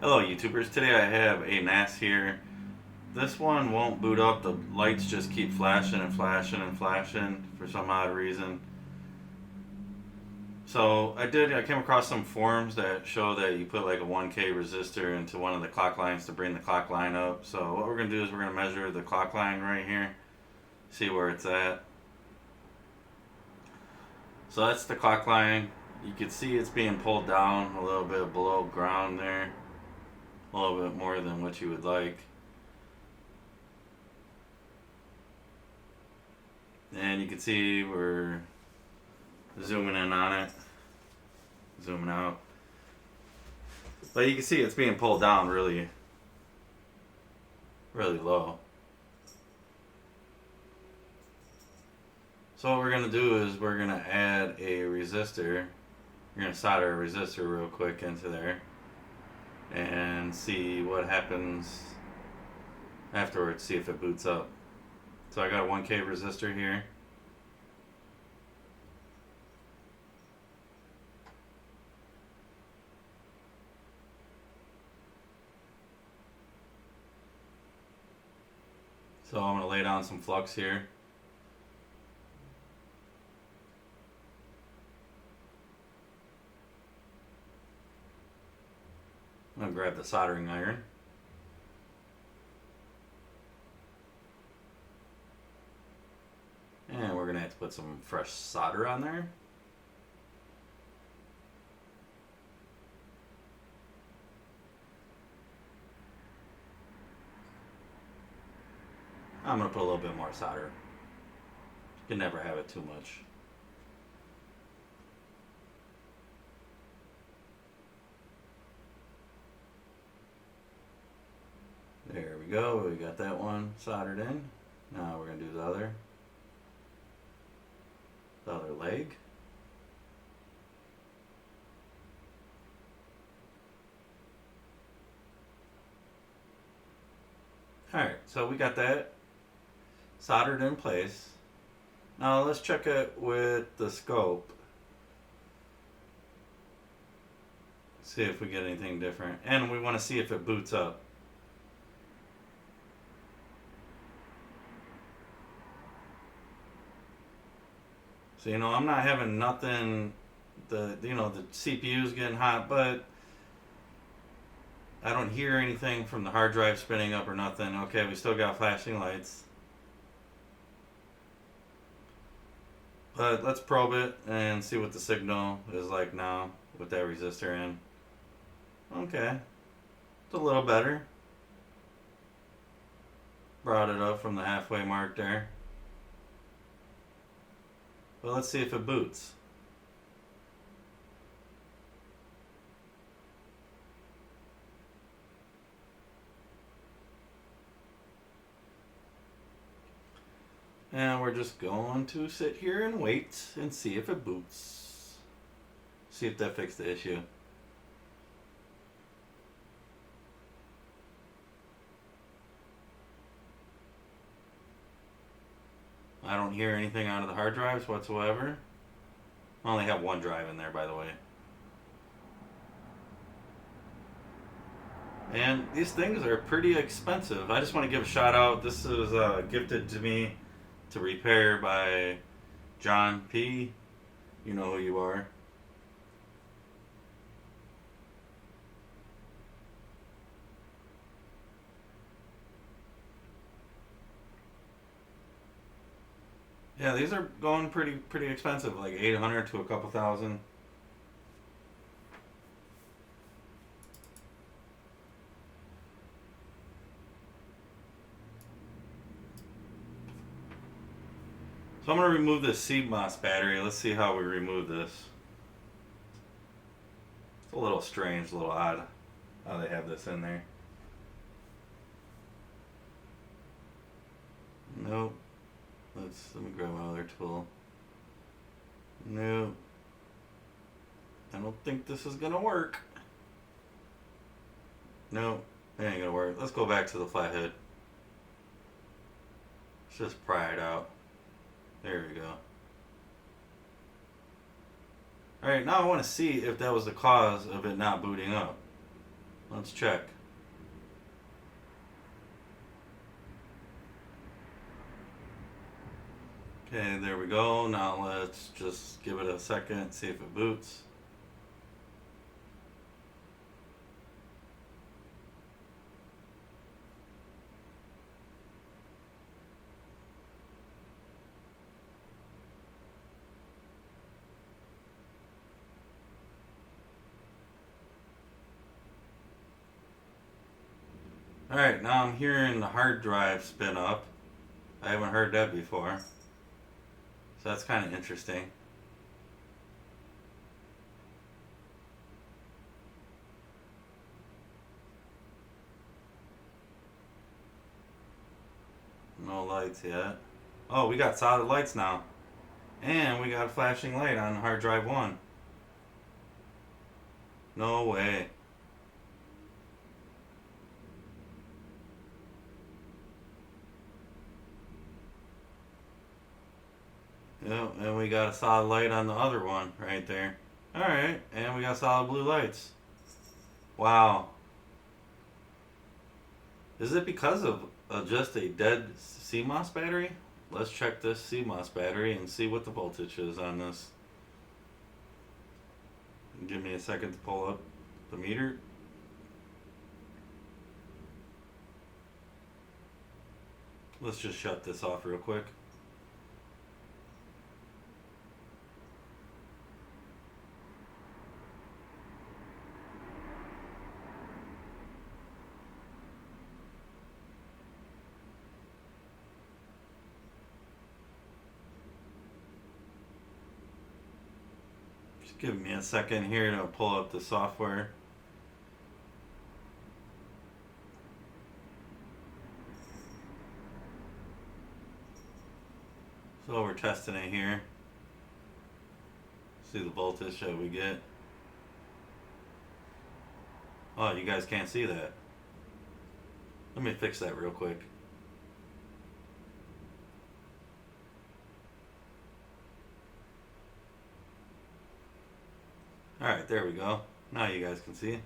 Hello YouTubers, today I have a NAS here. This one won't boot up, the lights just keep flashing and flashing and flashing for some odd reason. So I came across some forums that show that you put like a 1K resistor into one of the clock lines to bring the clock line up. So what we're going to do is we're going to measure the clock line right here, see where it's at. So that's the clock line. You can see it's being pulled down a little bit below ground there, a little bit more than what you would like. And you can see we're zooming in on it, zooming out. But you can see it's being pulled down really, really low. So what we're going to do is we're going to add a resistor. We're going to solder a resistor real quick into there and see what happens afterwards, see if it boots up. So I got a 1K resistor here. So I'm going to lay down some flux here. I'm going to grab the soldering iron. And we're going to have to put some fresh solder on there. I'm going to put a little bit more solder. You can never have it too much. There we go, we got that one soldered in. Now we're going to do the other leg. Alright, so we got that soldered in place. Now let's check it with the scope. See if we get anything different. And we want to see if it boots up. So I'm not having nothing. The CPU's getting hot, but I don't hear anything from the hard drive spinning up or nothing. Okay, we still got flashing lights. But let's probe it and see what the signal is like now with that resistor in. Okay, it's a little better. Brought it up from the halfway mark there. Well, let's see if it boots. And we're just going to sit here and wait and see if it boots. See if that fixed the issue. I don't hear anything out of the hard drives whatsoever. I only have one drive in there, by the way. And these things are pretty expensive. I just want to give a shout out. This is gifted to me to repair by John P. You know who you are. Yeah, these are going pretty expensive, like 800 to a couple thousand. So I'm going to remove this CMOS battery. Let's see how we remove this. It's a little strange, a little odd how they have this in there. Nope. Let me grab my other tool. Nope. I don't think this is gonna work. Nope, it ain't gonna work. Let's go back to the flathead. Let's just pry it out. There we go. Alright, now I want to see if that was the cause of it not booting up. Let's check. Okay, there we go. Now let's just give it a second, see if it boots. Alright, now I'm hearing the hard drive spin up. I haven't heard that before. So that's kind of interesting. No lights yet. Oh, we got solid lights now. And we got a flashing light on hard drive 1. No way. Yep, and we got a solid light on the other one right there. Alright, and we got solid blue lights. Wow. Is it because of just a dead CMOS battery? Let's check this CMOS battery and see what the voltage is on this. Give me a second to pull up the meter. Let's just shut this off real quick. Give me a second here to pull up the software. So we're testing it here. See the voltage that we get. Oh, you guys can't see that. Let me fix that real quick. Alright, there we go. Now you guys can see.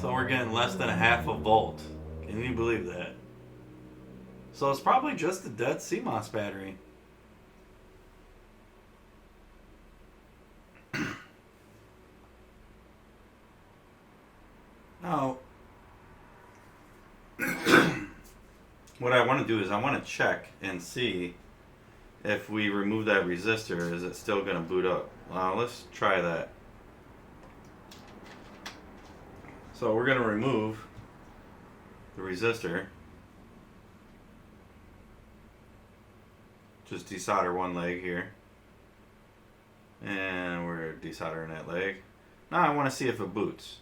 So we're getting less than a half a volt. Can you believe that? So it's probably just a dead CMOS battery. Now, what I want to do is I want to check and see if we remove that resistor, is it still going to boot up? Let's try that. So we're going to remove the resistor. Just desolder one leg here. And we're desoldering that leg. Now I want to see if it boots.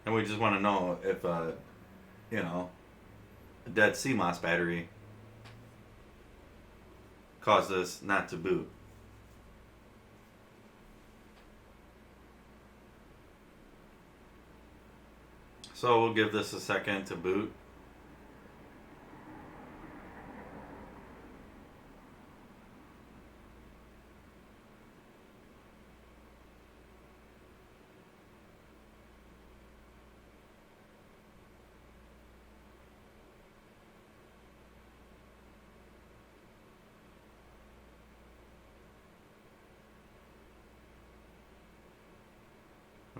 And we just want to know if, you know, a dead CMOS battery caused this not to boot. So we'll give this a second to boot.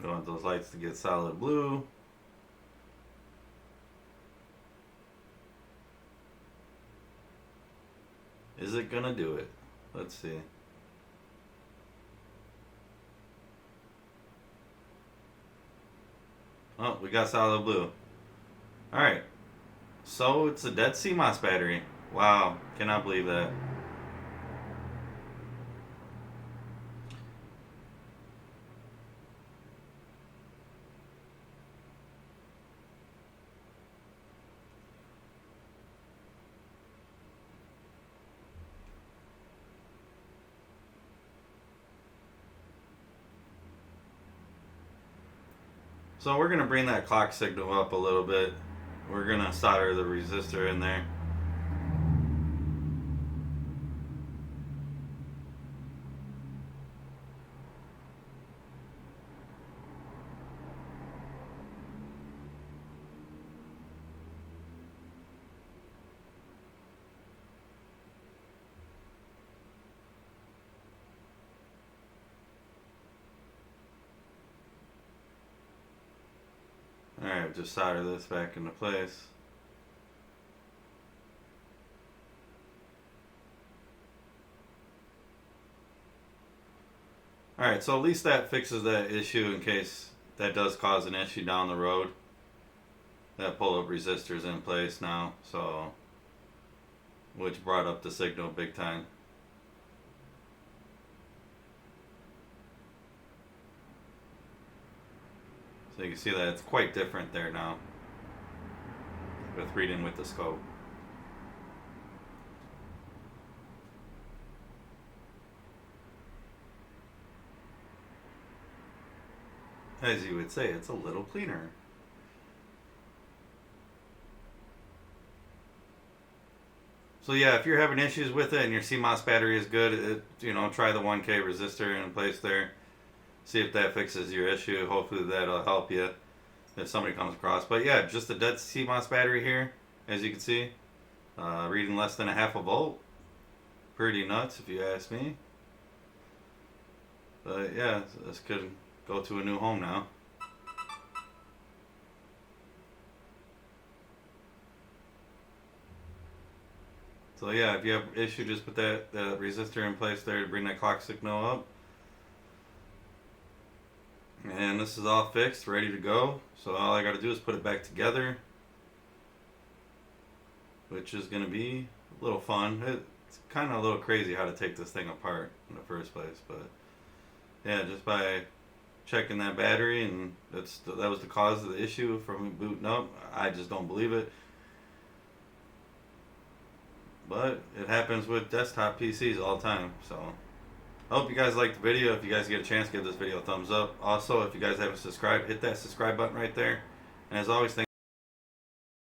We want those lights to get solid blue. Is it gonna do it? Let's see. Oh, we got solid blue. Alright. So it's a dead CMOS battery. Wow, cannot believe that. So we're going to bring that clock signal up a little bit. We're going to solder the resistor in there. Alright, just solder this back into place. Alright, so at least that fixes that issue in case that does cause an issue down the road. That pull-up resistor's in place now, so which brought up the signal big time. So you can see that it's quite different there now with reading with the scope. As you would say, it's a little cleaner. So yeah, if you're having issues with it and your CMOS battery is good, try the 1K resistor in place there. See if that fixes your issue. Hopefully that'll help you if somebody comes across. But yeah, just a dead CMOS battery here, as you can see. Reading less than a half a volt. Pretty nuts if you ask me. But yeah, this could go to a new home now. So yeah, if you have issue, just put that resistor in place there to bring that clock signal up. And this is all fixed, ready to go. So all I got to do is put it back together, which is going to be a little fun. It's kind of a little crazy how to take this thing apart in the first place, but yeah, just by checking that battery, and that was the cause of the issue from booting up. I just don't believe it. But it happens with desktop PCs all the time. So I hope you guys liked the video. If you guys get a chance, give this video a thumbs up. Also, if you guys haven't subscribed, hit that subscribe button right there. And as always, thank